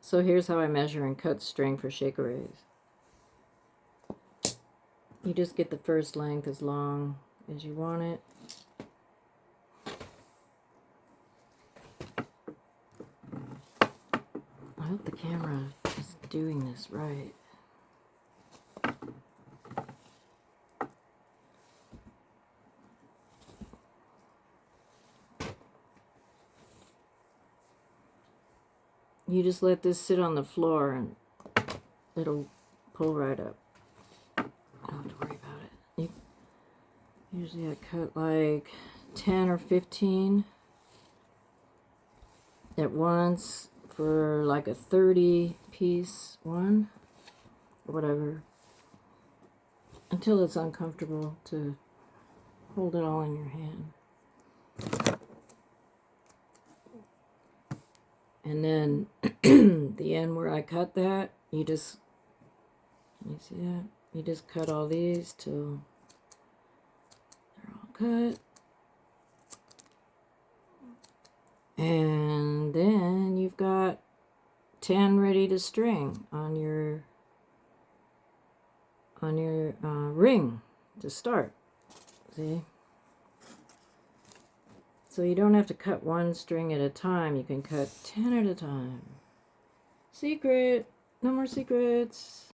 So here's how I measure and cut string for shakeres. You just get the first length as long as you want it. I hope the camera is doing this right. You just let this sit on the floor and it'll pull right up. I don't have to worry about it. Usually I cut like 10 or 15 at once for like a 30 piece one or whatever, until it's uncomfortable to hold it all in your hand. And then the end where I cut that, you just, can you see that? You just cut all these till they're all cut. And then you've got 10 ready to string on your ring to start. See? So you don't have to cut one string at a time. You can cut 10 at a time. Secret! No more secrets.